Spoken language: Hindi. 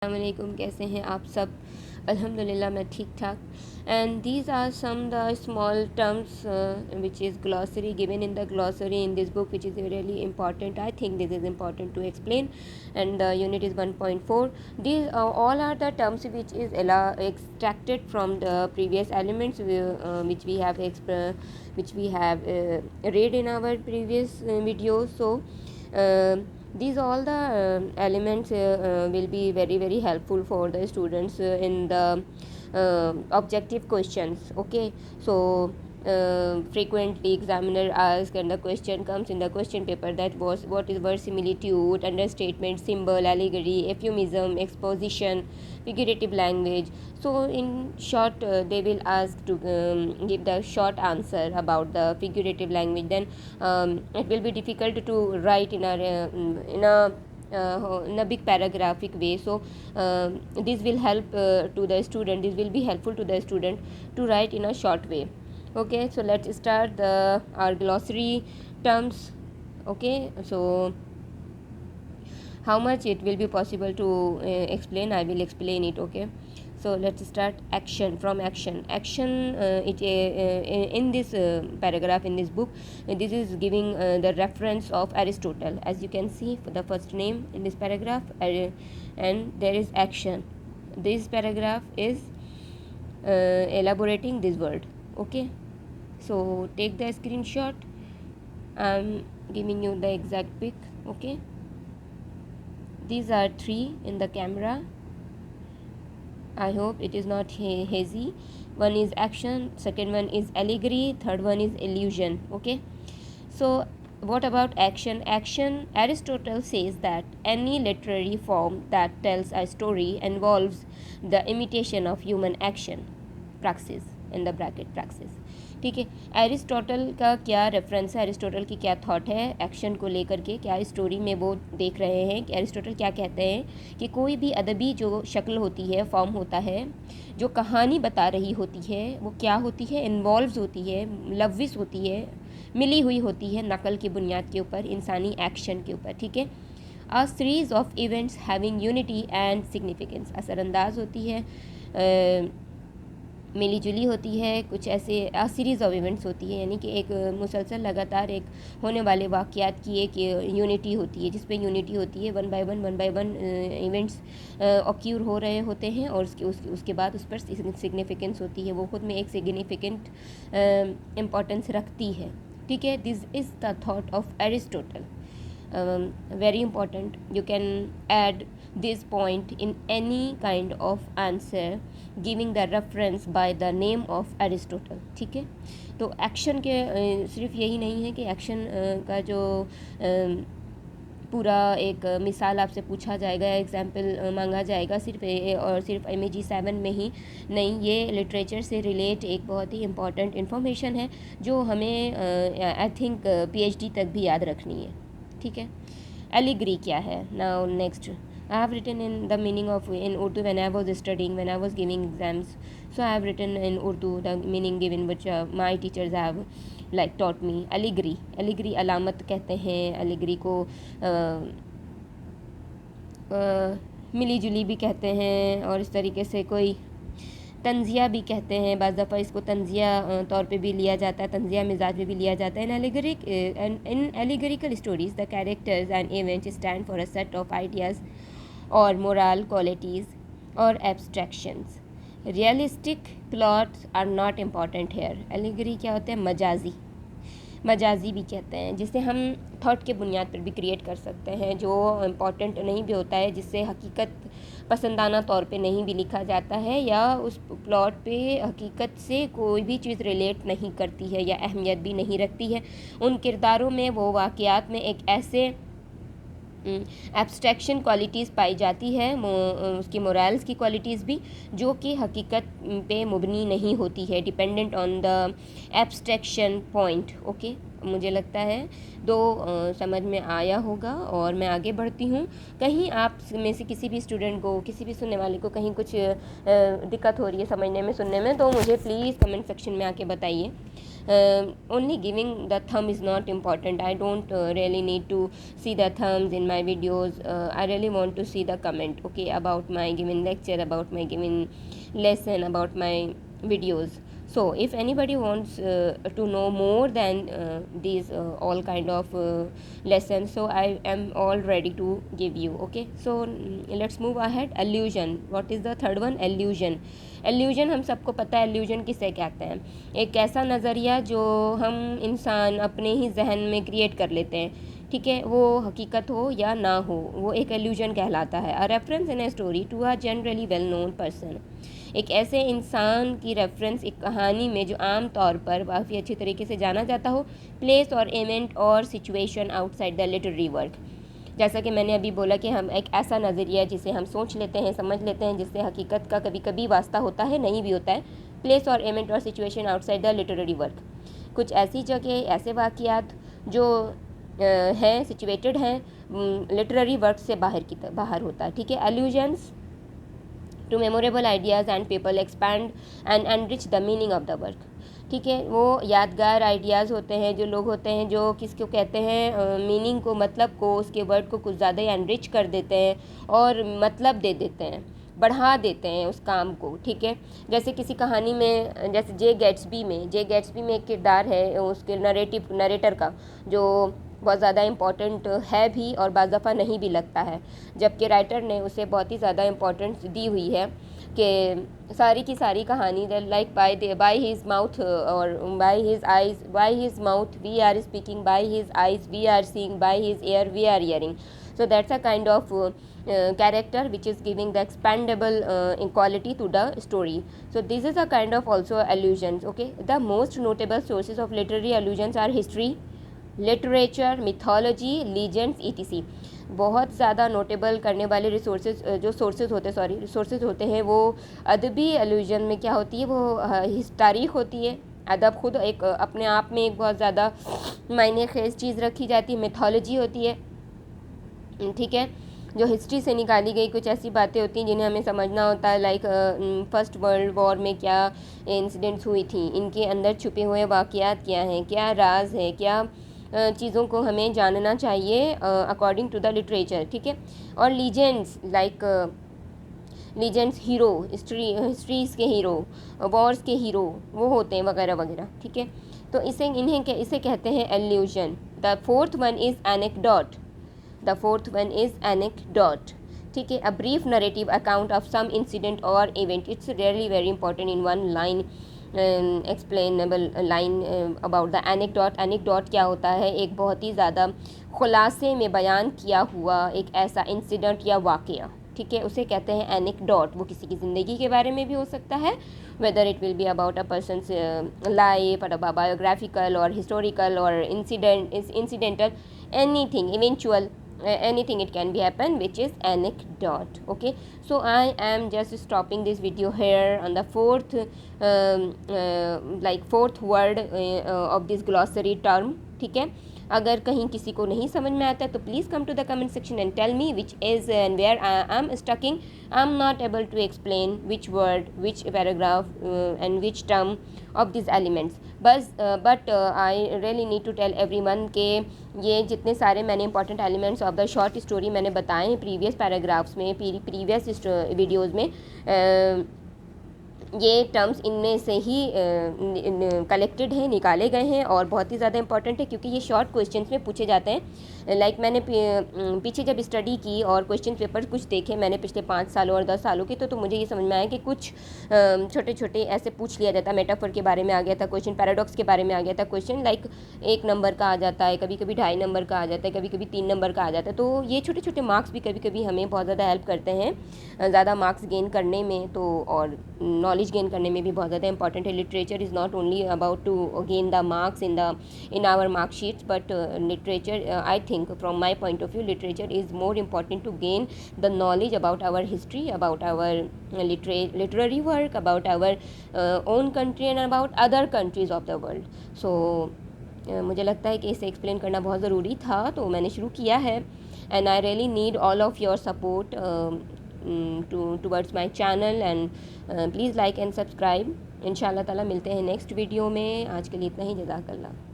अस्सलामुअलैकुम, कैसे हैं आप सब। अल्हम्दुलिल्लाह मैं ठीक ठाक। And these are some the small terms which is glossary given in the glossary in this book, which is really important. I think this is important to explain. And the unit is 1.4. These all are the terms which is extracted from the previous elements which we have read in our previous videos. So these all the elements will be very helpful for the students in the objective questions. Okay, so frequently examiner ask and the question comes in the question paper, that was what is word similitude, understatement, symbol, allegory, euphemism, exposition, figurative language. So in short they will ask to give the short answer about the figurative language. Then it will be difficult to write in a big paragraphic way. So this will help to the student, this will be helpful to the student to write in a short way. Okay, so let's start our glossary terms. Okay, so how much it will be possible to explain, I will explain it. Okay, so let's start. Action. From action in this paragraph in this book, this is giving the reference of Aristotle, as you can see for the first name in this paragraph, and there is action. This paragraph is elaborating this word. Okay, so take the screenshot. I'm giving you the exact pic. Okay, these are three in the camera. I hope it is not hazy. One is action, second one is allegory, third one is illusion. Okay, so what about action? Action, Aristotle says that any literary form that tells a story involves the imitation of human action, praxis, in the bracket praxis. ठीक है, एरिस्टोटल का क्या रेफरेंस है, एरिस्टोटल की क्या थॉट है एक्शन को लेकर के, क्या स्टोरी में वो देख रहे हैं कि एरिस्टोटल क्या कहते हैं कि कोई भी अदबी जो शक्ल होती है, फॉर्म होता है, जो कहानी बता रही होती है, वो क्या होती है, इन्वॉल्व्स होती है, लविस होती है, मिली हुई होती है नकल की बुनियाद के ऊपर, इंसानी एक्शन के ऊपर. ठीक है, a series of events having unity and significance, असरअंदाज होती है, मिली जुली होती है, कुछ ऐसे सीरीज़ ऑफ इवेंट्स होती है, यानी कि एक मुसलसल लगातार एक होने वाले वाक़यात की एक यूनिटी होती है, जिस पे यूनिटी होती है. One by one events occur हो रहे होते हैं और उसके बाद उस पर सिग्निफिकेंस होती है, वो खुद में एक सिग्निफिकेंट इम्पोर्टेंस रखती है. ठीक है, this is the thought of Aristotle. Very important. You can add this point in any kind of answer giving the reference by the name of Aristotle. ठीक है, तो एक्शन के सिर्फ यही नहीं है कि एक्शन का जो पूरा एक मिसाल आपसे पूछा जाएगा, एग्जाम्पल मांगा जाएगा सिर्फ और सिर्फ MEG7 में ही नहीं, ये लिटरेचर से रिलेट एक बहुत ही इम्पॉर्टेंट इन्फॉर्मेशन है जो हमें आई थिंक PhD तक भी याद रखनी है. ठीक है, एलिग्री क्या है. Now next, I have written in the meaning of in Urdu when I was studying, when I was giving exams. So I have written in Urdu the meaning given which my teachers have like taught me. Allegory, allegory अलामत कहते हैं, एलिग्री को मिली जुली भी कहते हैं, और इस तरीके से कोई तंजिया भी कहते हैं. बाज़ दफ़ा इसको तंजिया तौर पे भी लिया जाता है, तंजिया मिजाज में भी लिया जाता है. In allegorical stories the characters and events stand for a set of ideas और मोरल क्वालिटीज़ और abstractions. Realistic plots are not important here. Allegory क्या होता है, मजाजी, मजाजी भी कहते हैं, जिसे हम थॉट के बुनियाद पर भी क्रिएट कर सकते हैं, जो इम्पॉर्टेंट नहीं भी होता है, जिससे हकीकत पसंदाना तौर पे नहीं भी लिखा जाता है, या उस प्लॉट पे हकीकत से कोई भी चीज़ रिलेट नहीं करती है या अहमियत भी नहीं रखती है. उन किरदारों में, वो वाक़यात में एक ऐसे एब्स्ट्रैक्शन क्वालिटीज़ पाई जाती है, उसकी मोरल्स की क्वालिटीज़ भी, जो कि हकीकत पे मुबनी नहीं होती है, dependent on the abstraction point. Okay, मुझे लगता है समझ में आया होगा और मैं आगे बढ़ती हूँ. कहीं आप में से किसी भी स्टूडेंट को, किसी भी सुनने वाले को कहीं कुछ दिक्कत हो रही है समझने में, सुनने में, तो मुझे प्लीज़ कमेंट सेक्शन में आके बताइए. Only giving the thumb is not important. I don't really need to see the thumbs in my videos. I really want to see the comment, okay, about my given lecture, about my given lesson, about my videos. So if anybody wants to know more than these all kind of lessons, so I am all ready to give you, okay. So let's move ahead. Illusion. What is the third one? Illusion. एल्यूजन हम सबको पता है एल्यूजन किसे कहते हैं, एक ऐसा नज़रिया जो हम इंसान अपने ही जहन में क्रिएट कर लेते हैं, ठीक है, वो हकीकत हो या ना हो, वो एक एल्यूजन कहलाता है। A reference in a story to a generally well known person, एक ऐसे इंसान की रेफरेंस एक कहानी में जो आम तौर पर काफ़ी अच्छी तरीके से जाना जाता हो, प्लेस और इवेंट और situation outside the literary work. जैसा कि मैंने अभी बोला कि हम एक ऐसा नज़रिया जिसे हम सोच लेते हैं, समझ लेते हैं, जिससे हकीकत का कभी कभी वास्ता होता है, नहीं भी होता है। प्लेस और इवेंट और situation outside the literary work, कुछ ऐसी जगह, ऐसे वाक़यात जो हैं, सिचुएटेड हैं, लिटरेरी वर्क से बाहर होता है, ठीक है। Allusions to memorable ideas and people expand and enrich the meaning of the work, ठीक है। वो यादगार आइडियाज़ होते हैं, जो लोग होते हैं जो किसको कहते हैं, मीनिंग को, मतलब को, उसके वर्ड को कुछ ज़्यादा एनरिच कर देते हैं और मतलब दे देते हैं, बढ़ा देते हैं उस काम को, ठीक है। जैसे किसी कहानी में, जैसे जे गैट्सबी में एक किरदार है उसके नरेटर का, जो बहुत ज़्यादा इम्पॉर्टेंट है भी और बाज़ दफ़ा नहीं भी लगता है, जबकि राइटर ने उसे बहुत ही ज़्यादा इम्पोर्टेंस दी हुई है कि सारी की सारी कहानी लाइक बाय हिज माउथ और by his mouth we are speaking, by his eyes we are seeing, by his ear we are hearing. So that's a kind of character which is giving the expandable quality to the story. So this is a kind of also allusions, okay. The most notable sources of literary allusions are history, literature, mythology, legends etc. बहुत ज़्यादा नोटेबल करने वाले रिसोर्सेज होते हैं वो अदबी एल्यूजन में क्या होती है, वो तारीख़ होती है। अदब खुद एक अपने आप में एक बहुत ज़्यादा मायने खेज चीज़ रखी जाती है। मिथोलॉजी होती है, ठीक है, जो हिस्ट्री से निकाली गई कुछ ऐसी बातें होती हैं जिन्हें हमें समझना होता है, लाइक फर्स्ट वर्ल्ड वॉर में क्या इंसिडेंट्स हुई थी, इनके अंदर छुपे हुए वाक़यात क्या हैं, क्या राज है, क्या चीज़ों को हमें जानना चाहिए अकॉर्डिंग टू द लिटरेचर, ठीक है। और legends, like legends hero, histories के हीरो, वॉर्स के हीरो वो होते हैं वगैरह वगैरह, ठीक है। तो इसे कहते हैं allusion. The fourth one is anecdote, ठीक है, a brief narrative account of some incident और event. It's really very important in one line explainable line about the anecdote. Anecdote क्या होता है, एक बहुत ही ज़्यादा खुलासे में बयान किया हुआ एक ऐसा इंसिडेंट या वाक़या, ठीक है, उसे कहते हैं एनेक्डोट। वो किसी की ज़िंदगी के बारे में भी हो सकता है, whether it will be about a person's life और बायोग्राफिकल और हिस्टोरिकल और incidental, anything eventual, anything it can be happen, which is anecdote, okay. So I am just stopping this video here on the fourth fourth word of this glossary term, ठीक है। अगर कहीं किसी को नहीं समझ में आता है तो please come to the comment section and tell me which is and where I am stucking. I am not able to explain which word, which paragraph and which term of this elements, but I really need to tell everyone के ये जितने सारे मैंने important elements of the short story मैंने बताए हैं प्रीवियस पैराग्राफ्स में, प्रीवियस वीडियोज़ में, ये टर्म्स इनमें से ही कलेक्टेड हैं, निकाले गए हैं और बहुत ही ज़्यादा इंपॉर्टेंट है क्योंकि ये शॉर्ट क्वेश्चंस में पूछे जाते हैं। लाइक मैंने पीछे जब स्टडी की और क्वेश्चन पेपर कुछ देखे मैंने पिछले 5 सालों और 10 सालों के, तो मुझे ये समझ में आया कि कुछ छोटे छोटे ऐसे पूछ लिया जाता है। मेटाफर के बारे में आ गया था क्वेश्चन, पैराडॉक्स के बारे में आ गया था क्वेश्चन, लाइक 1 नंबर का आ जाता है, कभी कभी 2.5 नंबर का आ जाता है, कभी कभी 3 नंबर का आ जाता है। तो ये छोटे छोटे मार्क्स भी कभी कभी हमें बहुत ज़्यादा हेल्प करते हैं ज़्यादा मार्क्स गेन करने में, तो और नॉलेज गेन करने में भी बहुत ज़्यादा इंपॉर्टेंट है। Literature is not only about to gain the marks in our marksheets, but literature, I think from my point of view, literature is more important to gain the knowledge about our history, about our literary work, about our own country and about other countries of the world. So मुझे लगता है कि इसे एक्सप्लेन करना बहुत ज़रूरी था, तो मैंने शुरू किया है। And I really need all of your support towards my channel, and please like and subscribe. इंशाल्लाह ताला मिलते हैं नेक्स्ट वीडियो में। आज के लिए इतना ही, जज़ाकल्लाह।